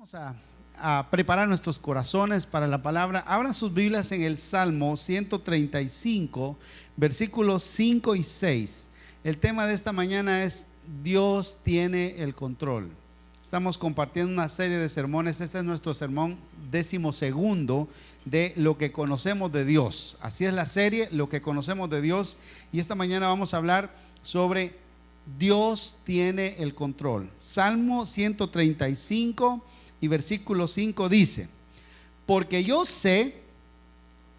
Vamos a preparar nuestros corazones para la palabra. Abran sus Biblias en el Salmo 135, versículos 5 y 6. El tema de esta mañana es Dios tiene el control. Estamos compartiendo una serie de sermones. Este es nuestro sermón 12º de lo que conocemos de Dios. Así es la serie, lo que conocemos de Dios. Y esta mañana vamos a hablar sobre Dios tiene el control. Salmo 135 y versículo 5 dice: porque yo sé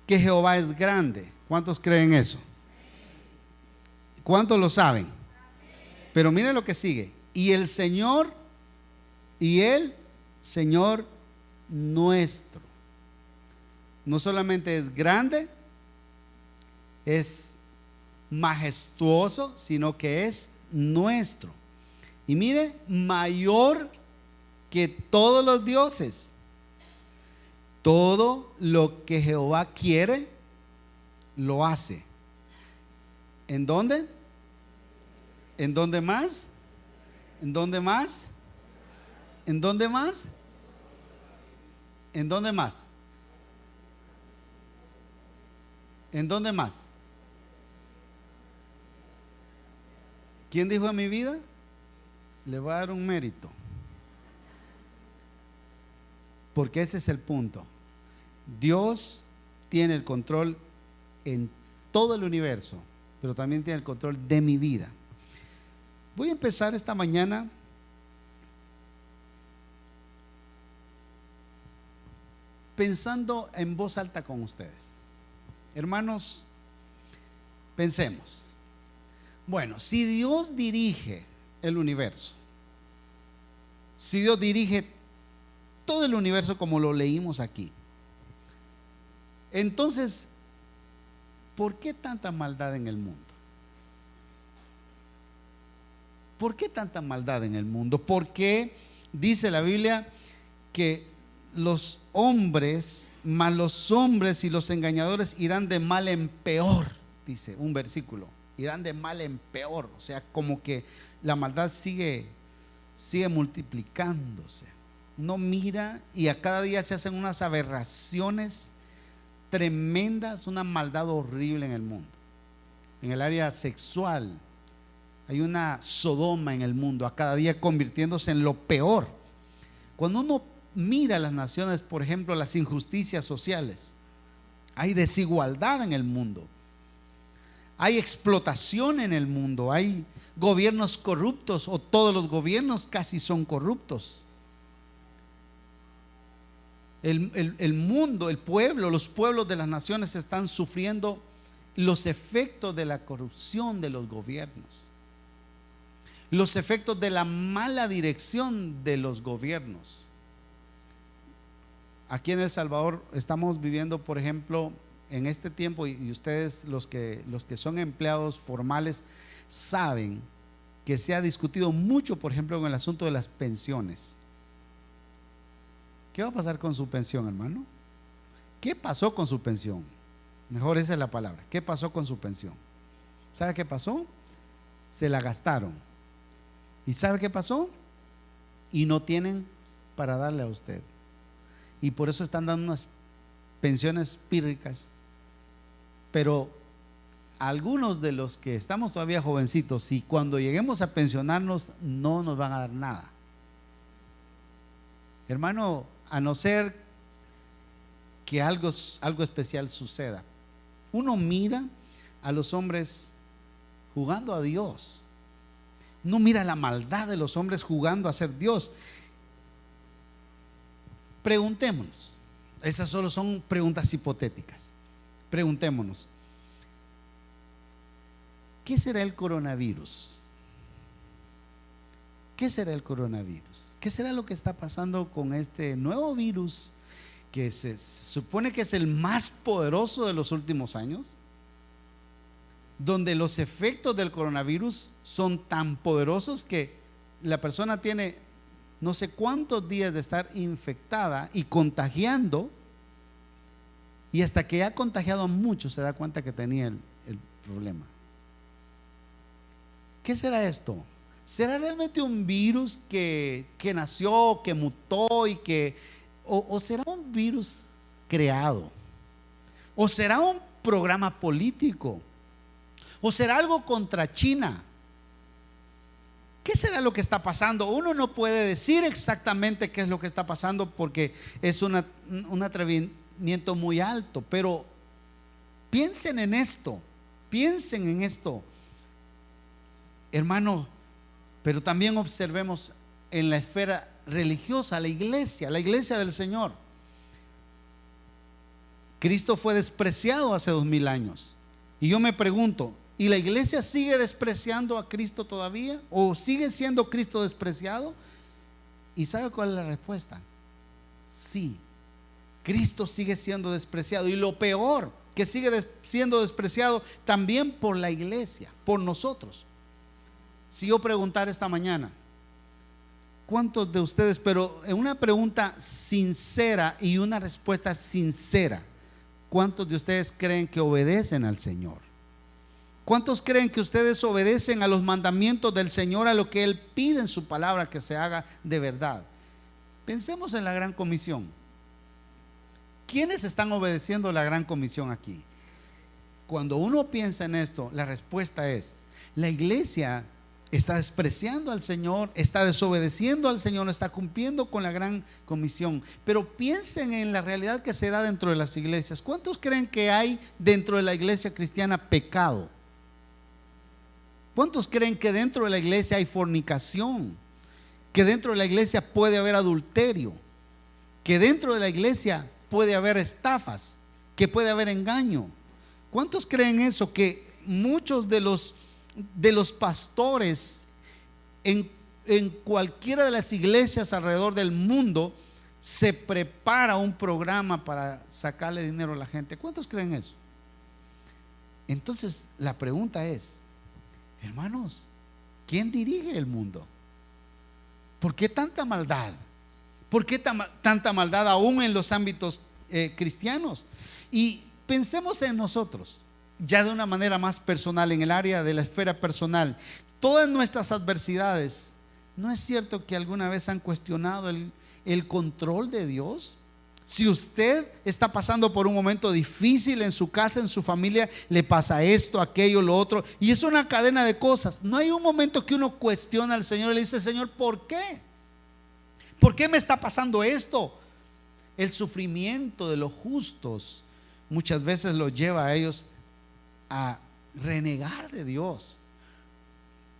que Jehová es grande. ¿Cuántos creen eso? ¿Cuántos lo saben? Pero miren lo que sigue. Y el Señor nuestro no solamente es grande, es majestuoso, sino que es nuestro. Y mire, mayor que todos los dioses. Todo lo que Jehová quiere, lo hace. ¿En dónde? ¿En dónde más? ¿En dónde más? ¿En dónde más? ¿En dónde más? ¿En dónde más? ¿Quién dijo en mi vida? Le voy a dar un mérito. Porque ese es el punto. Dios tiene el control en todo el universo, pero también tiene el control de mi vida. Voy a empezar esta mañana pensando en voz alta con ustedes. Hermanos, pensemos. Bueno, si Dios dirige el universo, si Dios dirige todo el universo como lo leímos aquí, entonces, ¿por qué tanta maldad en el mundo? ¿Por qué tanta maldad en el mundo? ¿Por qué dice la Biblia que los hombres, más los hombres y los engañadores irán de mal en peor? Dice un versículo, irán de mal en peor. O sea, como que la maldad sigue multiplicándose. No mira, y a cada día se hacen unas aberraciones tremendas, una maldad horrible en el mundo. En el área sexual hay una Sodoma en el mundo, a cada día convirtiéndose en lo peor. Cuando uno mira las naciones, por ejemplo, las injusticias sociales, hay desigualdad en el mundo, hay explotación en el mundo, hay gobiernos corruptos, o todos los gobiernos casi son corruptos. El mundo, el pueblo, los pueblos de las naciones están sufriendo los efectos de la corrupción de los gobiernos, los efectos de la mala dirección de los gobiernos. Aquí en El Salvador estamos viviendo, por ejemplo, en este tiempo, y ustedes los que son empleados formales saben que se ha discutido mucho, por ejemplo, en el asunto de las pensiones. ¿Qué va a pasar con su pensión, hermano? ¿Qué pasó con su pensión? Mejor esa es la palabra. ¿Qué pasó con su pensión? ¿Sabe qué pasó? Se la gastaron. ¿Y sabe qué pasó? Y no tienen para darle a usted. Y por eso están dando unas pensiones pírricas. Pero algunos de los que estamos todavía jovencitos, y cuando lleguemos a pensionarnos, no nos van a dar nada. Hermano, a no ser que algo especial suceda. Uno mira a los hombres jugando a Dios. No mira la maldad de los hombres jugando a ser Dios. Preguntémonos. Esas solo son preguntas hipotéticas. Preguntémonos: ¿qué será el coronavirus? ¿Qué será el coronavirus? ¿Qué será lo que está pasando con este nuevo virus que se supone que es el más poderoso de los últimos años? Donde los efectos del coronavirus son tan poderosos que la persona tiene no sé cuántos días de estar infectada y contagiando, y hasta que ha contagiado a muchos se da cuenta que tenía el problema. ¿Qué será esto? ¿Será realmente un virus que nació, que mutó y o será un virus creado? ¿O será un programa político? ¿O será algo contra China? ¿Qué será lo que está pasando? Uno no puede decir exactamente qué es lo que está pasando porque es un atrevimiento muy alto, pero piensen en esto, hermano. Pero también observemos en la esfera religiosa, la iglesia del Señor. Cristo fue despreciado hace 2000 años. Y yo me pregunto, ¿y la iglesia sigue despreciando a Cristo todavía? ¿O sigue siendo Cristo despreciado? ¿Y sabe cuál es la respuesta? Sí, Cristo sigue siendo despreciado. Y lo peor, que sigue siendo despreciado también por la iglesia, por nosotros. Si yo preguntara esta mañana, ¿cuántos de ustedes, pero en una pregunta sincera y una respuesta sincera, cuántos de ustedes creen que obedecen al Señor? ¿Cuántos creen que ustedes obedecen a los mandamientos del Señor, a lo que Él pide en su palabra que se haga de verdad? Pensemos en la gran comisión. ¿Quiénes están obedeciendo la gran comisión aquí? Cuando uno piensa en esto, la respuesta es: la iglesia está despreciando al Señor, está desobedeciendo al Señor, no está cumpliendo con la gran comisión. Pero piensen en la realidad que se da dentro de las iglesias. ¿Cuántos creen que hay dentro de la iglesia cristiana pecado? ¿Cuántos creen que dentro de la iglesia hay fornicación? Que dentro de la iglesia puede haber adulterio, que dentro de la iglesia puede haber estafas, que puede haber engaño. ¿Cuántos creen eso? Que muchos de los pastores en cualquiera de las iglesias alrededor del mundo se prepara un programa para sacarle dinero a la gente. ¿Cuántos creen eso? Entonces la pregunta es, hermanos, ¿quién dirige el mundo? ¿Por qué tanta maldad? ¿Por qué tanta maldad aún en los ámbitos cristianos? Y pensemos en nosotros, ya de una manera más personal, en el área de la esfera personal. Todas nuestras adversidades, ¿no es cierto que alguna vez han cuestionado el control de Dios? Si usted está pasando por un momento difícil en su casa, en su familia, le pasa esto, aquello, lo otro, y es una cadena de cosas. No hay un momento que uno cuestiona al Señor y le dice: Señor, ¿por qué? ¿Por qué me está pasando esto? El sufrimiento de los justos muchas veces los lleva a ellos a renegar de Dios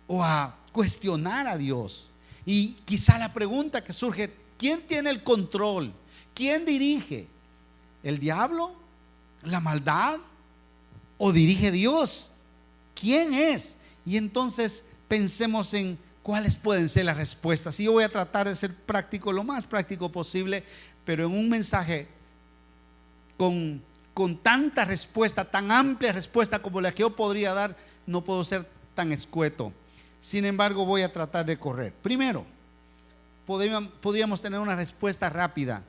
o a cuestionar a Dios. Y quizá la pregunta que surge: ¿quién tiene el control? ¿Quién dirige? ¿El diablo? ¿La maldad? ¿O dirige Dios? ¿Quién es? Y entonces pensemos en cuáles pueden ser las respuestas. Y yo voy a tratar de ser práctico, lo más práctico posible, pero en un mensaje con tanta respuesta, tan amplia respuesta como la que yo podría dar, no puedo ser tan escueto. Sin embargo, voy a tratar de correr. Primero, podríamos tener una respuesta rápida.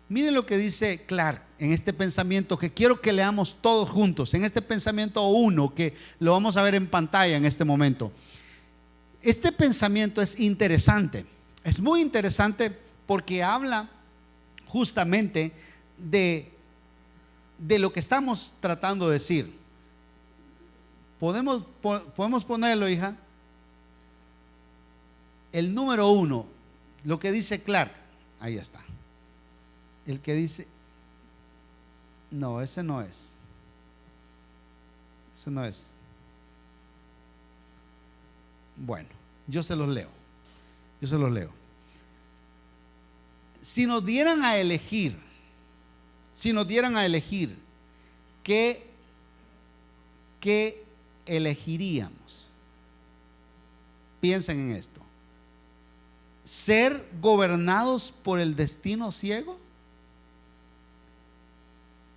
Miren lo que dice Clark en este pensamiento que quiero que leamos todos juntos, en este pensamiento 1 que lo vamos a ver en pantalla en este momento. Este pensamiento es interesante, es muy interesante porque habla justamente de lo que estamos tratando de decir. ¿Podemos ponerlo, hija? El número 1, lo que dice Clark, ahí está. El que dice, no, ese no es. Ese no es. Bueno, yo se los leo. Si nos dieran a elegir, ¿qué elegiríamos? Piensen en esto. ¿Ser gobernados por el destino ciego?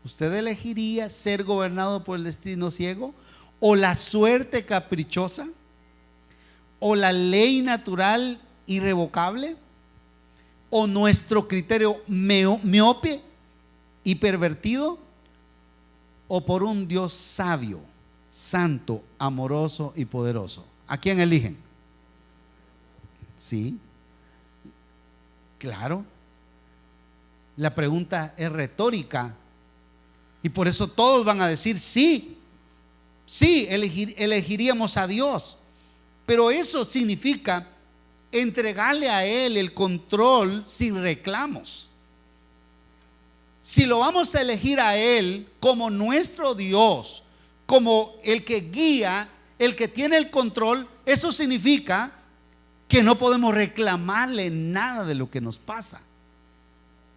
¿Usted elegiría ser gobernado por el destino ciego? ¿O la suerte caprichosa? ¿O la ley natural irrevocable? ¿O nuestro criterio miope y pervertido? ¿O por un Dios sabio, santo, amoroso y poderoso? ¿A quién eligen? Sí, claro. La pregunta es retórica y por eso todos van a decir sí, sí, elegiríamos a Dios. Pero eso significa entregarle a Él el control sin reclamos. Si lo vamos a elegir a Él como nuestro Dios, como el que guía, el que tiene el control, eso significa que no podemos reclamarle nada de lo que nos pasa.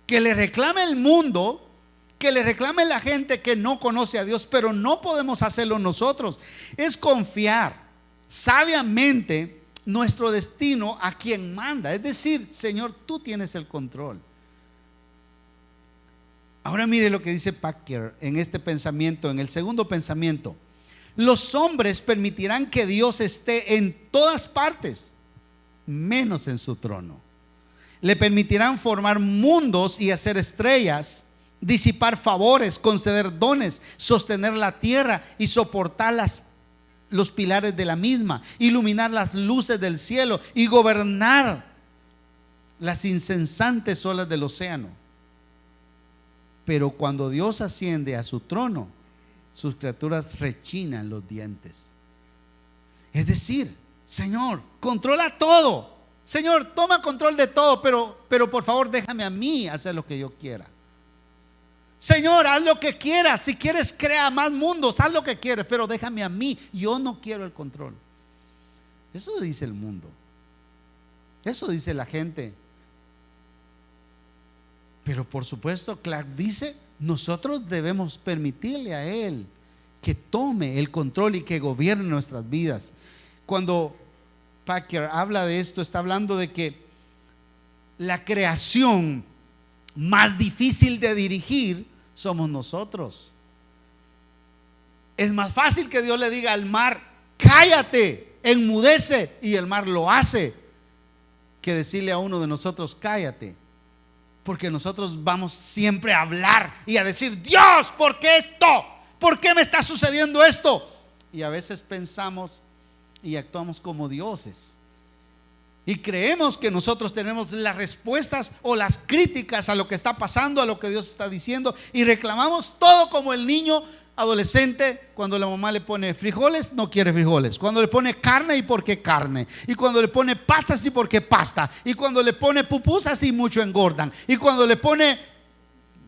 Que le reclame el mundo, que le reclame la gente que no conoce a Dios, pero no podemos hacerlo nosotros. Es confiar sabiamente nuestro destino a quien manda. Es decir, Señor, tú tienes el control. Ahora mire lo que dice Packer en este pensamiento, en el segundo pensamiento. Los hombres permitirán que Dios esté en todas partes, menos en su trono. Le permitirán formar mundos y hacer estrellas, disipar favores, conceder dones, sostener la tierra y soportar los pilares de la misma, iluminar las luces del cielo y gobernar las incesantes olas del océano. Pero cuando Dios asciende a su trono, sus criaturas rechinan los dientes. Es decir, Señor, controla todo. Señor, toma control de todo, pero por favor déjame a mí hacer lo que yo quiera. Señor, haz lo que quieras. Si quieres, crea más mundos, haz lo que quieres, pero déjame a mí. Yo no quiero el control. Eso dice el mundo. Eso dice la gente. Pero por supuesto, Clark dice, nosotros debemos permitirle a Él que tome el control y que gobierne nuestras vidas. Cuando Packer habla de esto, está hablando de que la creación más difícil de dirigir somos nosotros. Es más fácil que Dios le diga al mar, cállate, enmudece, y el mar lo hace, que decirle a uno de nosotros, cállate. Porque nosotros vamos siempre a hablar y a decir, Dios, ¿por qué esto? ¿Por qué me está sucediendo esto? Y a veces pensamos y actuamos como dioses. Y creemos que nosotros tenemos las respuestas o las críticas a lo que está pasando, a lo que Dios está diciendo. Y reclamamos todo como el niño adolescente cuando la mamá le pone frijoles, no quiere frijoles. Cuando le pone carne, ¿y por qué carne? Y cuando le pone pastas, ¿y por qué pasta? Y cuando le pone pupusas, y mucho engordan. Y cuando le pone,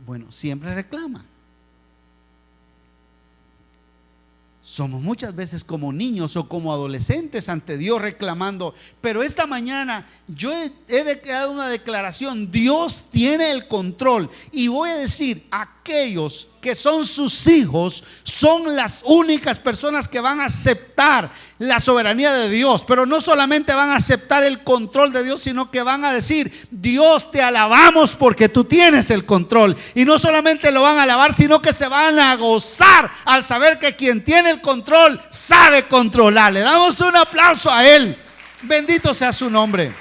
bueno, siempre reclama. Somos muchas veces como niños o como adolescentes ante Dios reclamando. Pero esta mañana yo he declarado una declaración. Dios tiene el control. Y voy a decir, aquellos que son sus hijos son las únicas personas que van a aceptar la soberanía de Dios. Pero no solamente van a aceptar el control de Dios, sino que van a decir, Dios, te alabamos porque tú tienes el control. Y no solamente lo van a alabar, sino que se van a gozar al saber que quien tiene el control sabe controlar. Le damos un aplauso a Él. Bendito sea su nombre.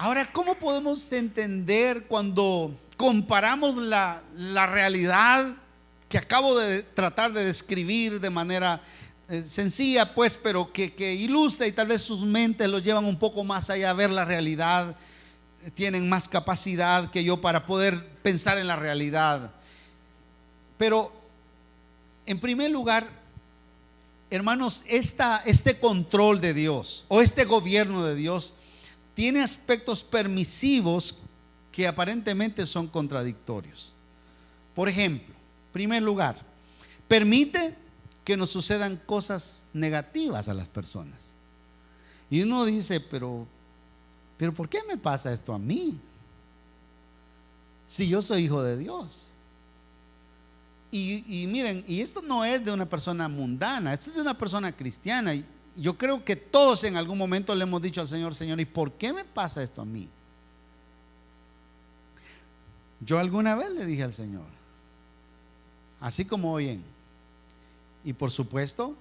Ahora, ¿cómo podemos entender cuando comparamos la realidad que acabo de tratar de describir de manera sencilla, pues, pero que ilustra, y tal vez sus mentes los llevan un poco más allá a ver la realidad, tienen más capacidad que yo para poder pensar en la realidad? Pero en primer lugar, hermanos, este control de Dios o este gobierno de Dios tiene aspectos permisivos que aparentemente son contradictorios. Por ejemplo, en primer lugar, permite que nos sucedan cosas negativas a las personas. Y uno dice, pero ¿por qué me pasa esto a mí? Si yo soy hijo de Dios. Y miren, y esto no es de una persona mundana, esto es de una persona cristiana. Yo creo que todos en algún momento le hemos dicho al Señor, Señor, ¿y por qué me pasa esto a mí? Yo alguna vez le dije al Señor, así como oyen, y por supuesto,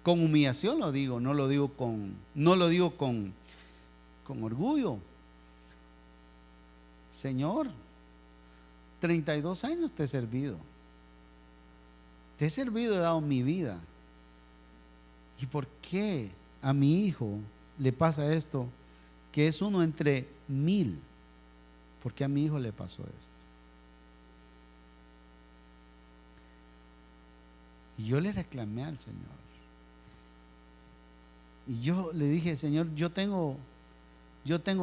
con humillación lo digo, no lo digo con orgullo. Señor, 32 años te he servido, he dado mi vida, ¿y por qué a mi hijo le pasa esto? Que es uno entre 1000. ¿Por qué a mi hijo le pasó esto? Y yo le reclamé al Señor. Y yo le dije: Señor, yo tengo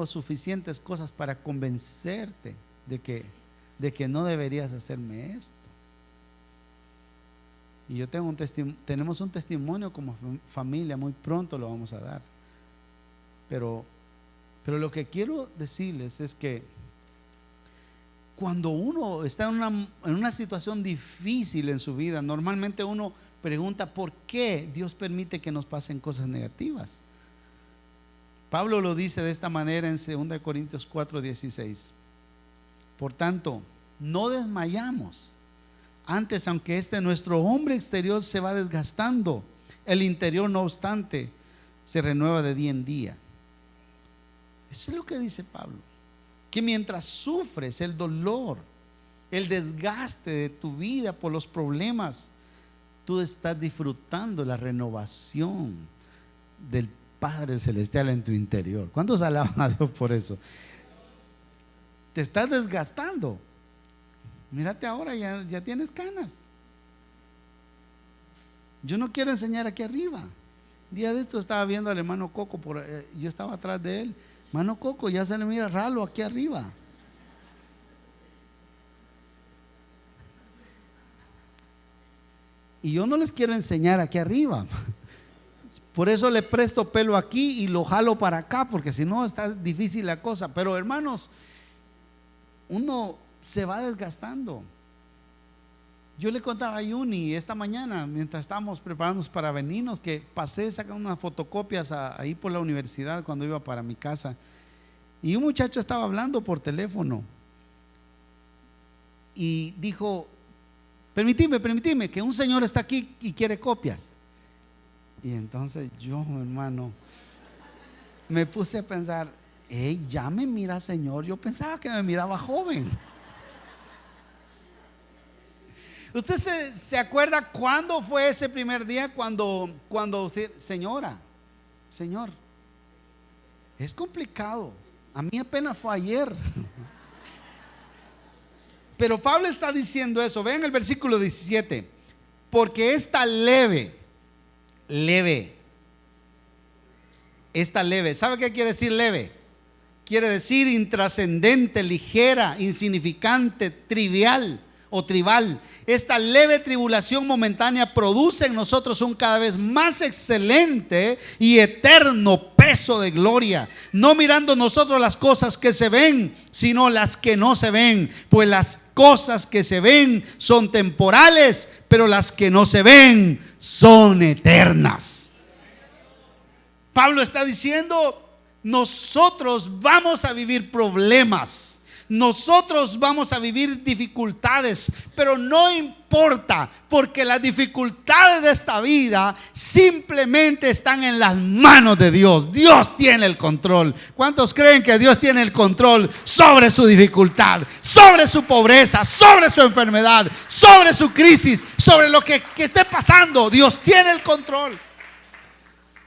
suficientes cosas para convencerte de que no deberías hacerme esto. Y yo tenemos un testimonio como familia, muy pronto lo vamos a dar. Pero lo que quiero decirles es que cuando uno está en una situación difícil en su vida, normalmente uno pregunta por qué Dios permite que nos pasen cosas negativas. Pablo lo dice de esta manera en 2 Corintios 4:16. Por tanto, no desmayamos. Antes, aunque nuestro hombre exterior se va desgastando, el interior, no obstante, se renueva de día en día. Eso es lo que dice Pablo. Que mientras sufres el dolor, el desgaste de tu vida por los problemas, tú estás disfrutando la renovación del Padre Celestial en tu interior. ¿Cuántos alaban a Dios por eso? Te estás desgastando. Mírate ahora, ya tienes canas. Yo no quiero enseñar aquí arriba. Día de esto estaba viendo al hermano Coco, yo estaba atrás de él. Hermano Coco, ya se le mira ralo aquí arriba. Y yo no les quiero enseñar aquí arriba. Por eso le presto pelo aquí y lo jalo para acá, porque si no está difícil la cosa. Pero hermanos, uno se va desgastando. Yo le contaba a Yuni esta mañana, mientras estábamos preparándonos para venirnos, que pasé sacando unas fotocopias ahí por la universidad cuando iba para mi casa, y un muchacho estaba hablando por teléfono y dijo: permitime, que un señor está aquí y quiere copias. Y entonces yo, hermano, me puse a pensar: ya me mira señor, yo pensaba que me miraba joven. ¿Usted se acuerda cuándo fue ese primer día? Cuando señora, señor, es complicado. A mí apenas fue ayer. Pero Pablo está diciendo eso. Vean el versículo 17. Porque esta leve, ¿sabe qué quiere decir leve? Quiere decir intrascendente, ligera, insignificante, trivial o tribal. Esta leve tribulación momentánea produce en nosotros un cada vez más excelente y eterno peso de gloria, no mirando nosotros las cosas que se ven, sino las que no se ven, pues las cosas que se ven son temporales, pero las que no se ven son eternas. Pablo está diciendo: nosotros vamos a vivir problemas, nosotros vamos a vivir dificultades, pero no importa, porque las dificultades de esta vida simplemente están en las manos de Dios. Dios tiene el control. ¿Cuántos creen que Dios tiene el control sobre su dificultad, sobre su pobreza, sobre su enfermedad, sobre su crisis, sobre lo que esté pasando? Dios tiene el control.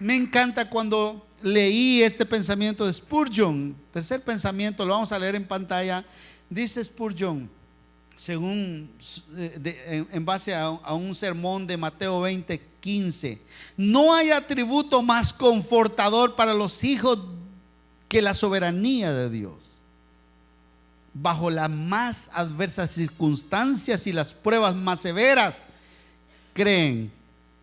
Me encanta cuando leí este pensamiento de Spurgeon. Tercer pensamiento, lo vamos a leer en pantalla. Dice Spurgeon, en base a un sermón de Mateo 20:15: no hay atributo más confortador para los hijos que la soberanía de Dios. Bajo las más adversas circunstancias y las pruebas más severas, creen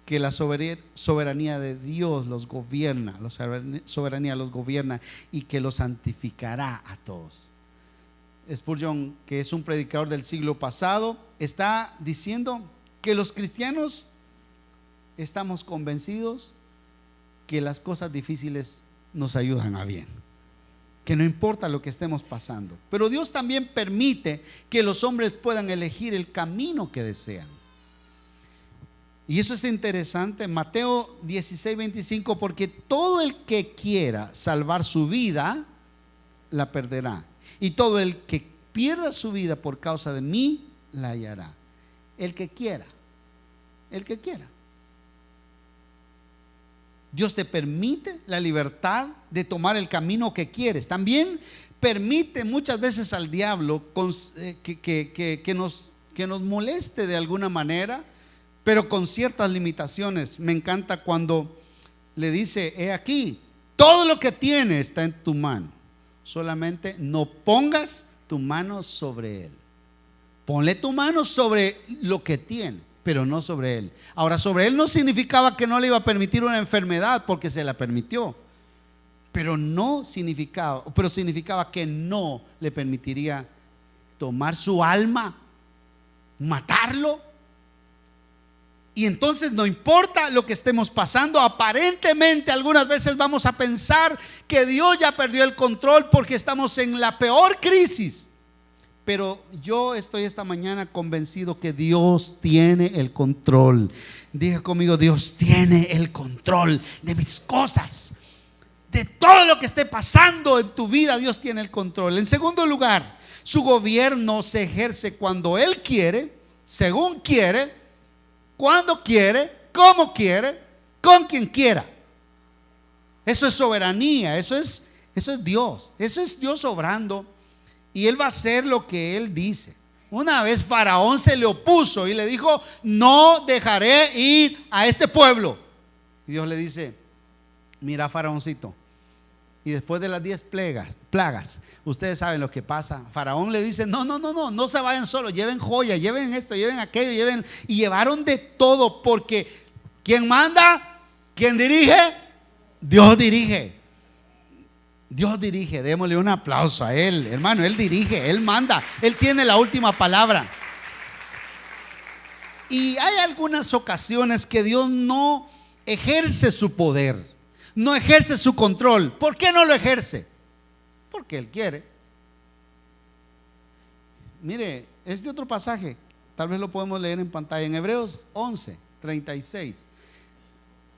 que la soberanía de Dios los gobierna, la soberanía los gobierna y que los santificará a todos. Spurgeon, que es un predicador del siglo pasado, está diciendo que los cristianos estamos convencidos que las cosas difíciles nos ayudan a bien, que no importa lo que estemos pasando, pero Dios también permite que los hombres puedan elegir el camino que desean. Y eso es interesante. Mateo 16:25: porque todo el que quiera salvar su vida la perderá, y todo el que pierda su vida por causa de mí la hallará. El que quiera, el que quiera. Dios te permite la libertad de tomar el camino que quieres. También permite muchas veces al diablo que nos moleste de alguna manera, pero con ciertas limitaciones. Me encanta cuando le dice: he aquí, todo lo que tiene está en tu mano, solamente no pongas tu mano sobre él. Ponle tu mano sobre lo que tiene, pero no sobre él. Ahora, sobre él no significaba que no le iba a permitir una enfermedad, porque se la permitió, pero significaba que no le permitiría tomar su alma, matarlo. Y entonces, no importa lo que estemos pasando, aparentemente algunas veces vamos a pensar que Dios ya perdió el control porque estamos en la peor crisis. Pero yo estoy esta mañana convencido que Dios tiene el control. Diga conmigo: Dios tiene el control de mis cosas, de todo lo que esté pasando en tu vida. Dios tiene el control. En segundo lugar, su gobierno se ejerce cuando Él quiere, según quiere, cuando quiere, como quiere, con quien quiera. Eso es soberanía, eso es Dios. Eso es Dios obrando. Y Él va a hacer lo que Él dice. Una vez Faraón se le opuso y le dijo: no dejaré ir a este pueblo. Y Dios le dice: mira, Faraoncito, y después de las 10 plagas, ustedes saben lo que pasa. Faraón le dice: no se vayan solos, lleven joyas, lleven esto, lleven aquello, y llevaron de todo, porque ¿quién manda? ¿Quién dirige? Dios dirige. Dios dirige. Démosle un aplauso a Él, hermano. Él dirige, Él manda, Él tiene la última palabra. Y hay algunas ocasiones que Dios no ejerce su poder, no ejerce su control. ¿Por qué no lo ejerce? Porque Él quiere. Mire, este otro pasaje, tal vez lo podemos leer en pantalla, en Hebreos 11:36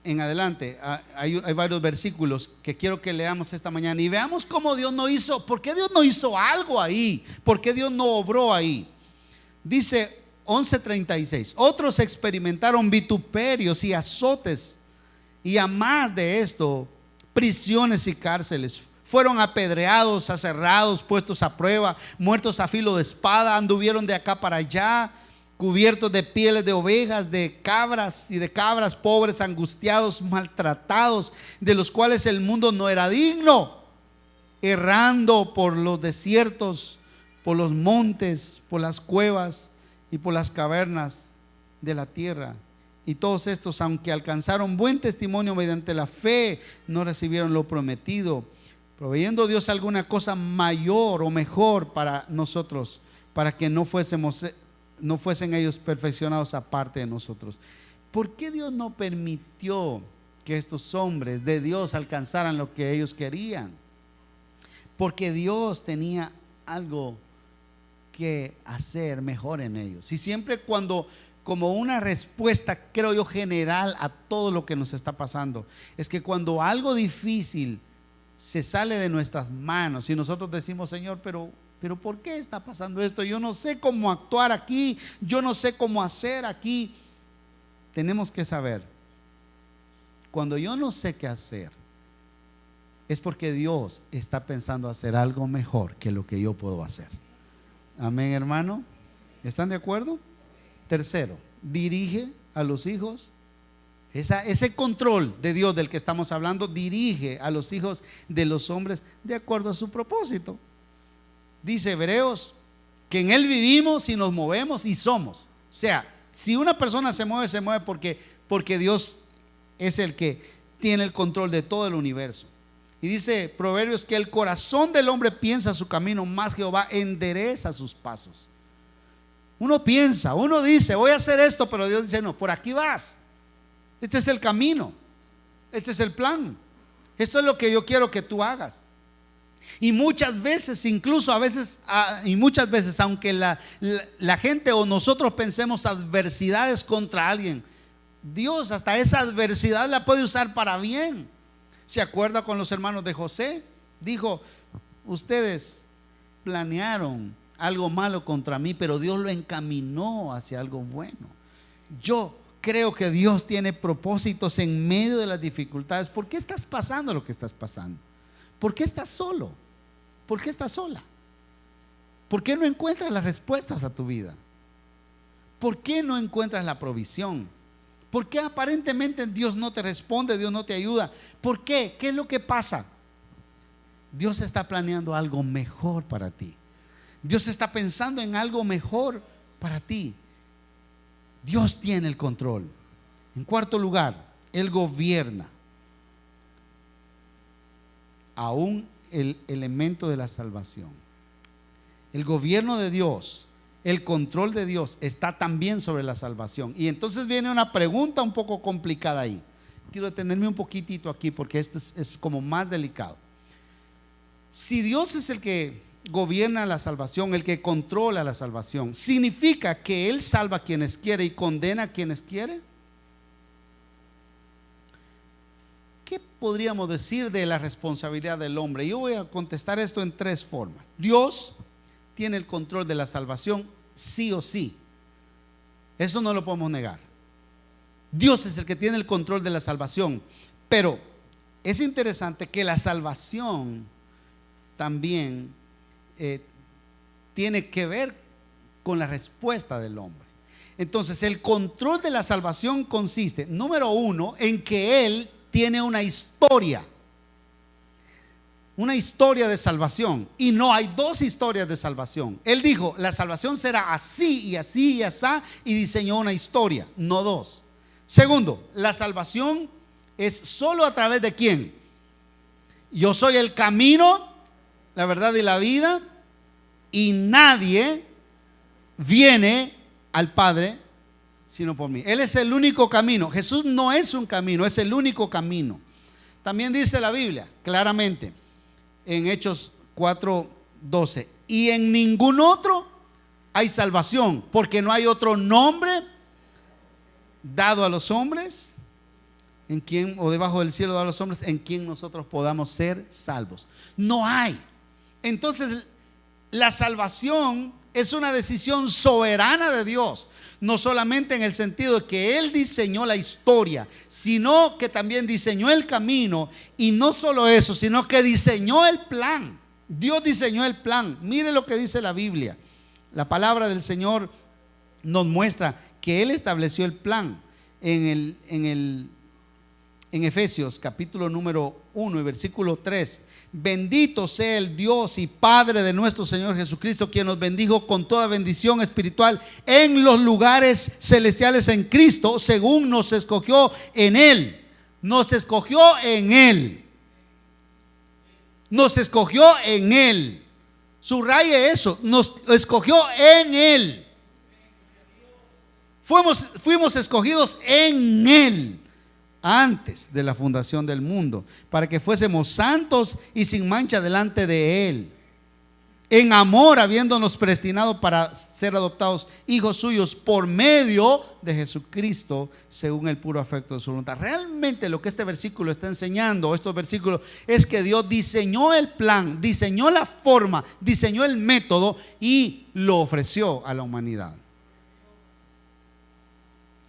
en adelante. Hay varios versículos que quiero que leamos esta mañana y veamos cómo Dios no hizo. ¿Por qué Dios no hizo algo ahí? ¿Por qué Dios no obró ahí? Dice 11:36: otros experimentaron vituperios y azotes, y a más de esto, prisiones y cárceles. Fueron apedreados, aserrados, puestos a prueba, muertos a filo de espada. Anduvieron de acá para allá, cubiertos de pieles de ovejas, de cabras y de cabras, pobres, angustiados, maltratados, de los cuales el mundo no era digno, errando por los desiertos, por los montes, por las cuevas y por las cavernas de la tierra. Y todos estos, aunque alcanzaron buen testimonio mediante la fe, no recibieron lo prometido, proveyendo Dios alguna cosa mayor o mejor para nosotros, para que no fuesen ellos perfeccionados aparte de nosotros. ¿Por qué Dios no permitió que estos hombres de Dios alcanzaran lo que ellos querían? Porque Dios tenía algo que hacer mejor en ellos. Y siempre como una respuesta, creo yo, general a todo lo que nos está pasando, es que cuando algo difícil se sale de nuestras manos y nosotros decimos: Señor, pero ¿por qué está pasando esto? Yo no sé cómo actuar aquí, yo no sé cómo hacer aquí. Tenemos que saber, cuando yo no sé qué hacer, es porque Dios está pensando hacer algo mejor que lo que yo puedo hacer. Amén, hermano. ¿Están de acuerdo? Tercero, dirige a los hijos. Ese control de Dios del que estamos hablando, dirige a los hijos de los hombres de acuerdo a su propósito. Dice Hebreos que en Él vivimos y nos movemos y somos. O sea, si una persona se mueve porque Dios es el que tiene el control de todo el universo. Y dice Proverbios que el corazón del hombre piensa su camino, mas Jehová endereza sus pasos. Uno piensa, uno dice: voy a hacer esto, pero Dios dice: no, por aquí vas. Este es el camino, este es el plan, esto es lo que yo quiero que tú hagas. Y muchas veces, aunque la gente o nosotros pensemos adversidades contra alguien, Dios hasta esa adversidad la puede usar para bien. ¿Se acuerda con los hermanos de José? Dijo: ustedes planearon algo malo contra mí, pero Dios lo encaminó hacia algo bueno. Yo creo que Dios tiene propósitos en medio de las dificultades. ¿Por qué estás pasando lo que estás pasando? ¿Por qué estás solo? ¿Por qué estás sola? ¿Por qué no encuentras las respuestas a tu vida? ¿Por qué no encuentras la provisión? ¿Por qué aparentemente Dios no te responde, Dios no te ayuda? ¿Por qué? ¿Qué es lo que pasa? Dios está planeando algo mejor para ti. Dios está pensando en algo mejor para ti. Dios tiene el control. En cuarto lugar, Él gobierna aún el elemento de la salvación. El gobierno de Dios, el control de Dios está también sobre la salvación. Y entonces viene una pregunta un poco complicada ahí. Quiero detenerme un poquitito aquí porque esto es como más delicado. Si Dios es el que gobierna la salvación, el que controla la salvación, ¿significa que Él salva a quienes quiere y condena a quienes quiere? ¿Qué podríamos decir de la responsabilidad del hombre? Yo voy a contestar esto en tres formas. Dios tiene el control de la salvación, sí o sí. Eso no lo podemos negar. Dios es el que tiene el control de la salvación. Pero es interesante que la salvación también tiene que ver con la respuesta del hombre. Entonces, el control de la salvación consiste, número uno, en que Él tiene una historia de salvación, y no hay dos historias de salvación. Él dijo, la salvación será así y así y así, y diseñó una historia, no dos. Segundo, la salvación es solo a través de ¿quién? Yo soy el camino, la verdad y la vida, y nadie viene al Padre sino por mí. Él es el único camino. Jesús no es un camino, es el único camino. También dice la Biblia claramente en Hechos 4:12, y en ningún otro hay salvación, porque no hay otro nombre dado a los hombres en quien, o debajo del cielo dado a los hombres, en quien nosotros podamos ser salvos. No hay. Entonces, la salvación es una decisión soberana de Dios, no solamente en el sentido de que Él diseñó la historia, sino que también diseñó el camino, y no solo eso, sino que diseñó el plan. Dios diseñó el plan. Mire lo que dice la Biblia. La palabra del Señor nos muestra que Él estableció el plan en Efesios capítulo número 1 y versículo 3. Bendito sea el Dios y Padre de nuestro Señor Jesucristo, quien nos bendijo con toda bendición espiritual en los lugares celestiales en Cristo, según nos escogió en Él. Nos escogió en Él. Nos escogió en Él. Subraye eso, nos escogió en Él. Fuimos escogidos en Él antes de la fundación del mundo, para que fuésemos santos y sin mancha delante de Él, en amor, habiéndonos predestinado para ser adoptados hijos suyos por medio de Jesucristo, según el puro afecto de su voluntad. Realmente lo que este versículo está enseñando, estos versículos, es que Dios diseñó el plan, diseñó la forma, diseñó el método y lo ofreció a la humanidad.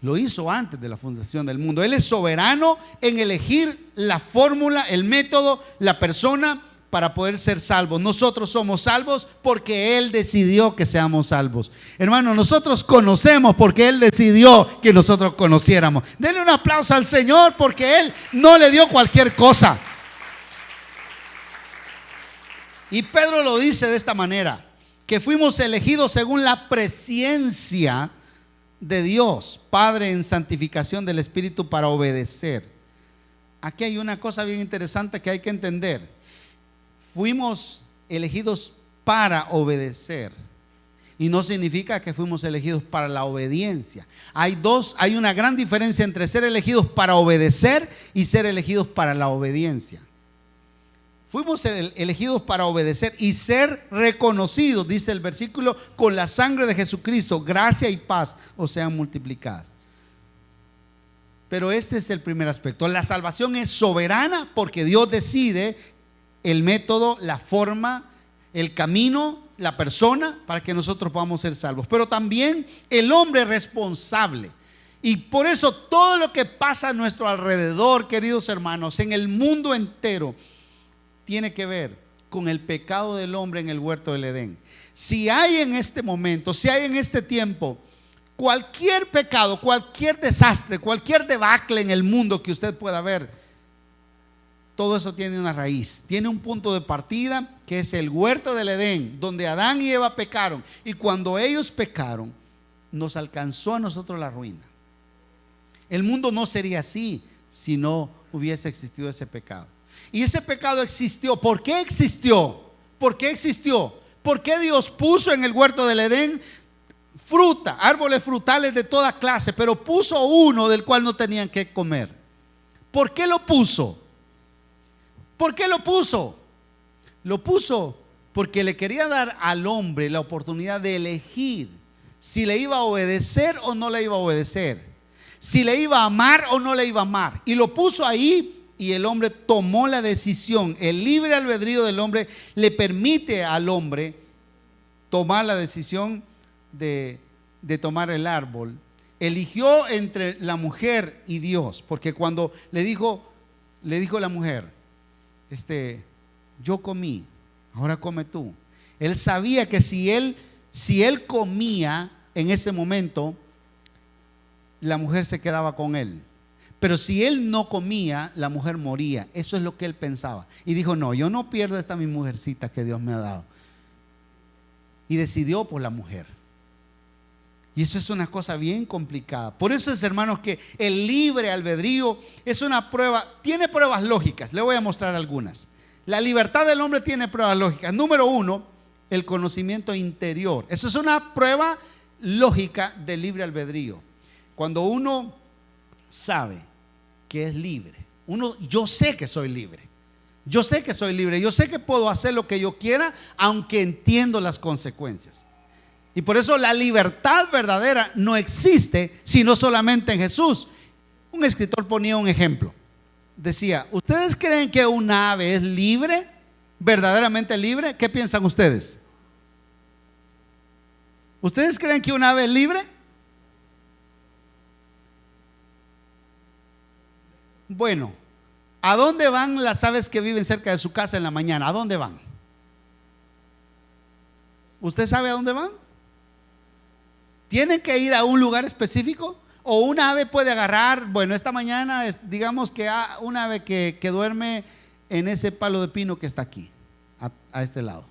Lo hizo antes de la fundación del mundo. Él es soberano en elegir la fórmula, el método, la persona para poder ser salvos. Nosotros somos salvos porque Él decidió que seamos salvos. Hermano, nosotros conocemos porque Él decidió que nosotros conociéramos. Denle un aplauso al Señor porque Él no le dio cualquier cosa. Y Pedro lo dice de esta manera, que fuimos elegidos según la presciencia de Dios, Padre, en santificación del Espíritu para obedecer. Aquí hay una cosa bien interesante que hay que entender. Fuimos elegidos para obedecer, y no significa que fuimos elegidos para la obediencia. Hay una gran diferencia entre ser elegidos para obedecer y ser elegidos para la obediencia. Fuimos elegidos para obedecer y ser reconocidos, dice el versículo, con la sangre de Jesucristo, gracia y paz os sean multiplicadas. Pero este es el primer aspecto. La salvación es soberana porque Dios decide el método, la forma, el camino, la persona para que nosotros podamos ser salvos. Pero también el hombre es responsable. Y por eso todo lo que pasa a nuestro alrededor, queridos hermanos, en el mundo entero, tiene que ver con el pecado del hombre en el huerto del Edén. Si hay en este momento, si hay en este tiempo cualquier pecado, cualquier desastre, cualquier debacle en el mundo que usted pueda ver, todo eso tiene una raíz, tiene un punto de partida, que es el huerto del Edén, donde Adán y Eva pecaron. Y cuando ellos pecaron, nos alcanzó a nosotros la ruina. El mundo no sería así si no hubiese existido ese pecado. Y ese pecado existió. ¿Por qué existió? ¿Por qué existió? ¿Por qué Dios puso en el huerto del Edén fruta, árboles frutales de toda clase, pero puso uno del cual no tenían que comer? ¿Por qué lo puso? ¿Por qué lo puso? Lo puso porque le quería dar al hombre la oportunidad de elegir si le iba a obedecer o no le iba a obedecer, si le iba a amar o no le iba a amar. Y lo puso ahí, y el hombre tomó la decisión. El libre albedrío del hombre le permite al hombre tomar la decisión de tomar el árbol. Eligió entre la mujer y Dios, porque cuando le dijo la mujer, yo comí, ahora come tú. Él sabía que si él comía en ese momento, la mujer se quedaba con él. Pero si él no comía, la mujer moría. Eso es lo que él pensaba. Y dijo, no, yo no pierdo esta mi mujercita que Dios me ha dado. Y decidió por la mujer. Y eso es una cosa bien complicada. Por eso es, hermanos, que el libre albedrío es una prueba, tiene pruebas lógicas. Le voy a mostrar algunas. La libertad del hombre tiene pruebas lógicas. Número uno, el conocimiento interior. Eso es una prueba lógica del libre albedrío. Cuando uno sabe que es libre, yo sé que soy libre. Yo sé que soy libre. Yo sé que puedo hacer lo que yo quiera, aunque entiendo las consecuencias. Y por eso la libertad verdadera no existe sino solamente en Jesús. Un escritor ponía un ejemplo. Decía, ¿ustedes creen que un ave es libre? ¿Verdaderamente libre? ¿Qué piensan ustedes? ¿Ustedes creen que un ave es libre? Bueno, ¿a dónde van las aves que viven cerca de su casa en la mañana? ¿A dónde van? ¿Usted sabe a dónde van? ¿Tienen que ir a un lugar específico? ¿O una ave puede agarrar? Bueno, esta mañana digamos que una ave que duerme en ese palo de pino que está aquí, a este lado.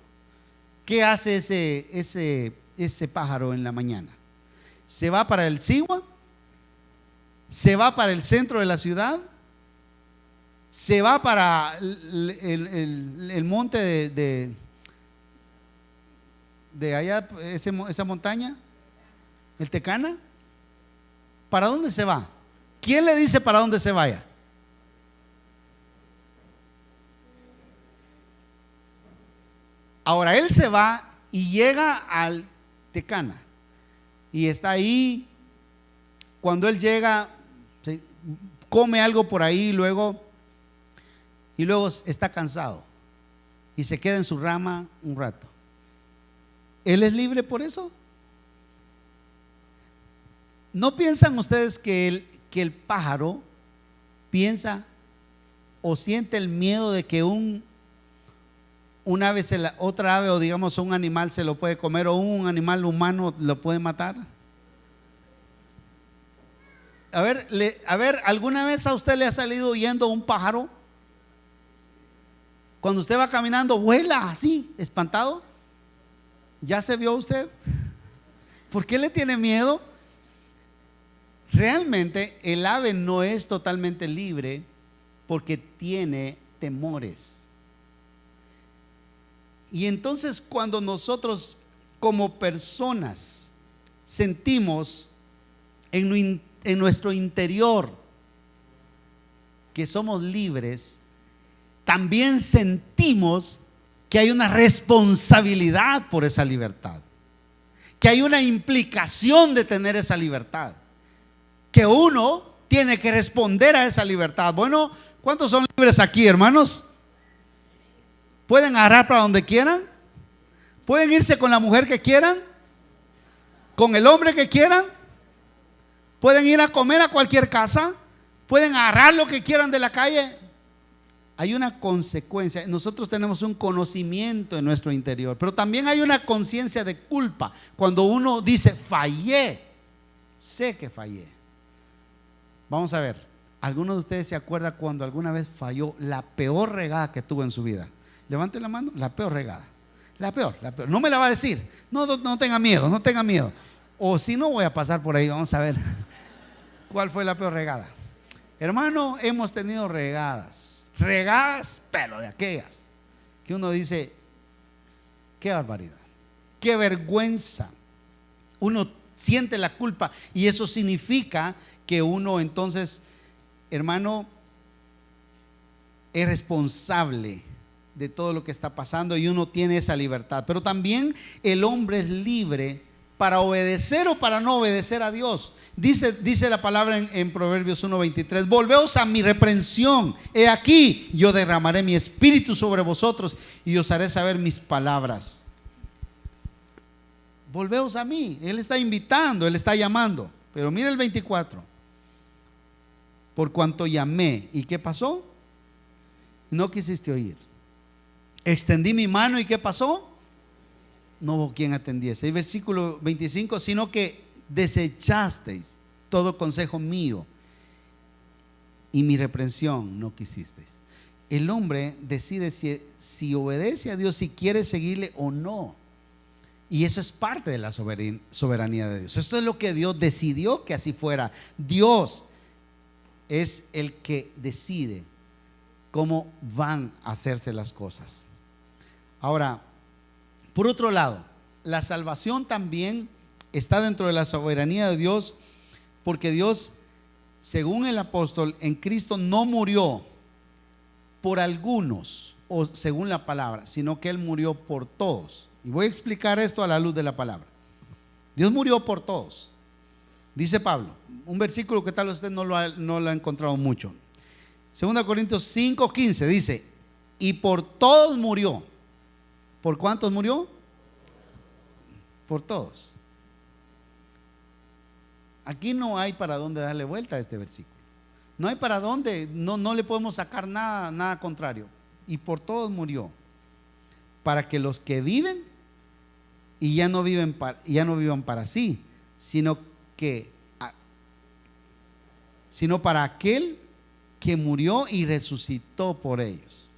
¿Qué hace ese pájaro en la mañana? ¿Se va para el Sigua? ¿Se va para el centro de la ciudad? ¿Se va para el monte de allá, esa montaña? ¿El Tecana? ¿Para dónde se va? ¿Quién le dice para dónde se vaya? Ahora él se va y llega al Tecana y está ahí. Cuando él llega, come algo por ahí y luego está cansado y se queda en su rama un rato. ¿Él es libre por eso? ¿No piensan ustedes que el pájaro piensa o siente el miedo de que una ave otra ave, o digamos un animal, se lo puede comer, o un animal humano lo puede matar? A ver, ¿alguna vez a usted le ha salido huyendo un pájaro? Cuando usted va caminando, vuela así, espantado. ¿Ya se vio usted? ¿Por qué le tiene miedo? Realmente el ave no es totalmente libre porque tiene temores. Y entonces cuando nosotros como personas sentimos en nuestro interior que somos libres, también sentimos que hay una responsabilidad por esa libertad, que hay una implicación de tener esa libertad, que uno tiene que responder a esa libertad. Bueno, ¿cuántos son libres aquí, hermanos? ¿Pueden agarrar para donde quieran? ¿Pueden irse con la mujer que quieran? ¿Con el hombre que quieran? pueden ir a comer a cualquier casa, pueden agarrar lo que quieran de la calle. Hay una consecuencia. Nosotros tenemos un conocimiento en nuestro interior, pero también hay una conciencia de culpa. Cuando uno dice fallé, sé que fallé. Vamos a ver, ¿algunos de ustedes se acuerdan cuando alguna vez falló la peor regada que tuvo en su vida? Levante la mano. La peor regada. La peor. No me la va a decir. No tenga miedo, no tenga miedo. O si no, voy a pasar por ahí. Vamos a ver cuál fue la peor regada. Hermano, hemos tenido regadas, pero de aquellas que uno dice, qué barbaridad, qué vergüenza. Uno siente la culpa y eso significa que uno entonces, hermano, es responsable de todo lo que está pasando y uno tiene esa libertad. Pero también el hombre es libre para obedecer o para no obedecer a Dios. Dice la palabra en Proverbios 1:23: volveos a mi reprensión, he aquí yo derramaré mi espíritu sobre vosotros y os haré saber mis palabras. Volveos a mí. Él está invitando, Él está llamando. Pero mira el 24: por cuanto llamé, ¿y qué pasó? No quisiste oír. Extendí mi mano, ¿y qué pasó? No hubo quien atendiese. El versículo 25: sino que desechasteis todo consejo mío y mi reprensión no quisisteis. El hombre decide si obedece a Dios, si quiere seguirle o no. Y eso es parte de la soberanía de Dios. Esto es lo que Dios decidió que así fuera. Dios es el que decide cómo van a hacerse las cosas. Ahora, por otro lado, la salvación también está dentro de la soberanía de Dios, porque Dios, según el apóstol, en Cristo no murió por algunos, o según la palabra, sino que Él murió por todos. Y voy a explicar esto a la luz de la palabra. Dios murió por todos. Dice Pablo, un versículo que tal vez usted no lo ha encontrado mucho. 2 Corintios 5:15 dice: y por todos murió. ¿Por cuántos murió? Por todos. Aquí no hay para dónde darle vuelta a este versículo. No hay para dónde, no le podemos sacar nada contrario. Y por todos murió, para que los que viven y ya no vivan para sí, sino para aquel que murió y resucitó por ellos.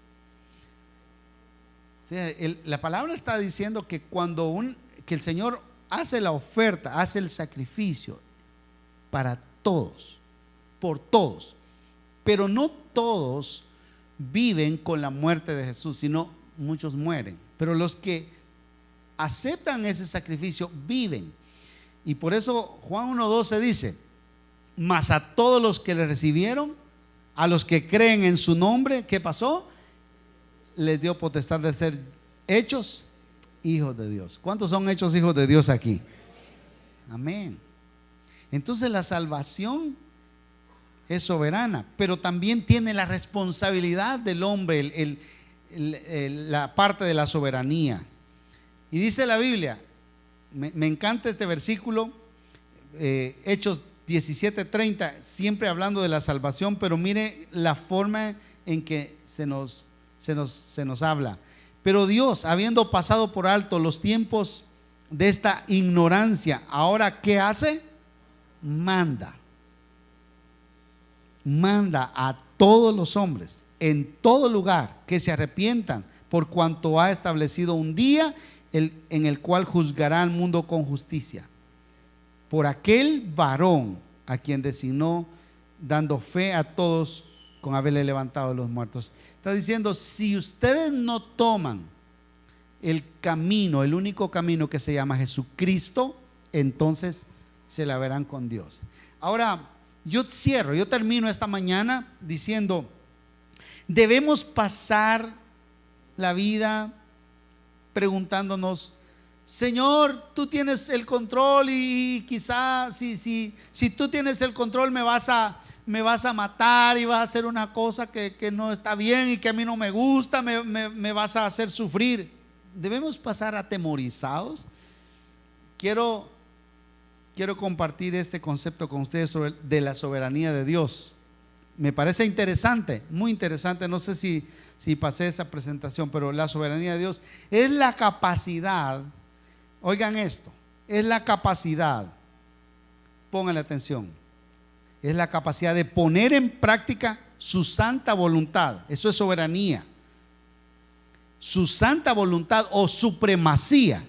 O sea, la palabra está diciendo que que el Señor hace la oferta, hace el sacrificio para todos, por todos, pero no todos viven con la muerte de Jesús, sino muchos mueren. Pero los que aceptan ese sacrificio viven. Y por eso Juan 1:12 dice: mas a todos los que le recibieron, a los que creen en su nombre, ¿qué pasó? Les dio potestad de ser hechos hijos de Dios. ¿Cuántos son hechos hijos de Dios aquí? Amén. Entonces la salvación es soberana, pero también tiene la responsabilidad del hombre, la parte de la soberanía. Y dice la Biblia, me encanta este versículo, Hechos 17:30, siempre hablando de la salvación, pero mire la forma en que se nos habla. Pero Dios, habiendo pasado por alto los tiempos de esta ignorancia, ahora ¿qué hace? Manda a todos los hombres en todo lugar que se arrepientan, por cuanto ha establecido un día en el cual juzgará al mundo con justicia, por aquel varón a quien designó, dando fe a todos con haberle levantado de los muertos. Está diciendo, si ustedes no toman el camino, el único camino que se llama Jesucristo, entonces se la verán con Dios. Ahora, yo termino esta mañana diciendo, debemos pasar la vida preguntándonos: Señor, tú tienes el control y quizá si tú tienes el control me vas a matar y vas a hacer una cosa que no está bien y que a mí no me gusta, me vas a hacer sufrir. Debemos pasar atemorizados. Quiero quiero compartir este concepto con ustedes de la soberanía de Dios. Me parece interesante, muy interesante. No sé si pasé esa presentación, pero la soberanía de Dios es la capacidad, oigan esto, es la capacidad, pónganle atención, es la capacidad de poner en práctica su santa voluntad. Eso es soberanía. Su santa voluntad o supremacía.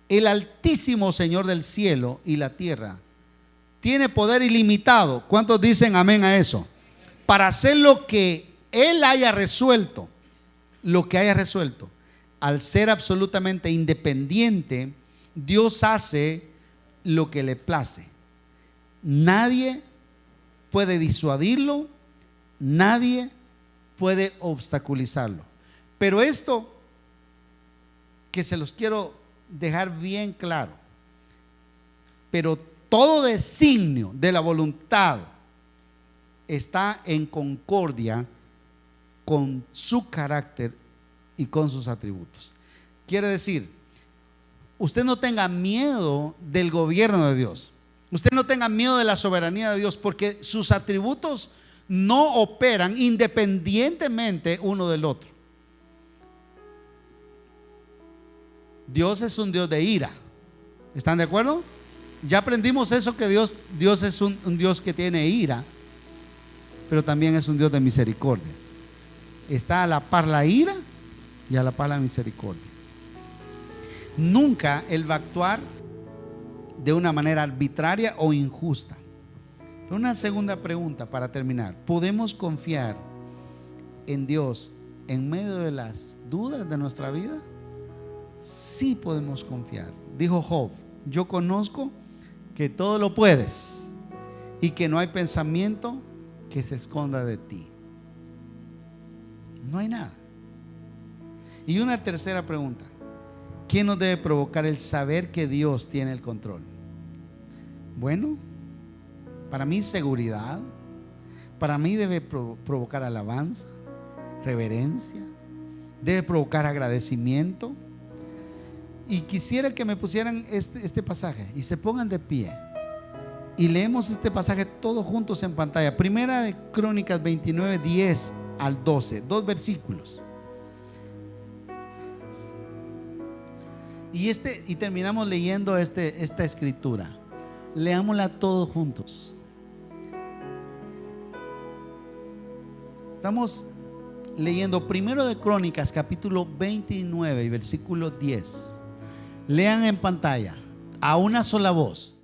El Altísimo Señor del cielo y la tierra tiene poder ilimitado. ¿Cuántos dicen amén a eso? Para hacer lo que Él haya resuelto, lo que haya resuelto. Al ser absolutamente independiente, Dios hace lo que le place. Nadie puede disuadirlo, nadie puede obstaculizarlo. Pero esto que se los quiero dejar bien claro, pero todo designio de la voluntad está en concordia con su carácter y con sus atributos. Quiere decir, usted no tenga miedo del gobierno de Dios. Usted no tenga miedo de la soberanía de Dios, porque sus atributos no operan independientemente uno del otro. Dios es un Dios de ira. ¿Están de acuerdo? Ya aprendimos eso, que Dios es un Dios que tiene ira, pero también es un Dios de misericordia. Está a la par la ira y a la par la misericordia. Nunca Él va a actuar de una manera arbitraria o injusta. Pero una segunda pregunta para terminar: ¿podemos confiar en Dios en medio de las dudas de nuestra vida? Sí podemos confiar. Dijo Job: yo conozco que todo lo puedes y que no hay pensamiento que se esconda de ti. No hay nada. Y una tercera pregunta: ¿qué nos debe provocar el saber que Dios tiene el control? Bueno, para mí seguridad. Para mí debe provocar alabanza, reverencia, debe provocar agradecimiento. Y quisiera que me pusieran este pasaje y se pongan de pie y leemos este pasaje todos juntos en pantalla. Primera de Crónicas 29, 10 al 12, 2 versículos. Y terminamos leyendo esta escritura. Leámosla todos juntos. Estamos leyendo Primero de Crónicas capítulo 29 y versículo 10. Lean en pantalla a una sola voz.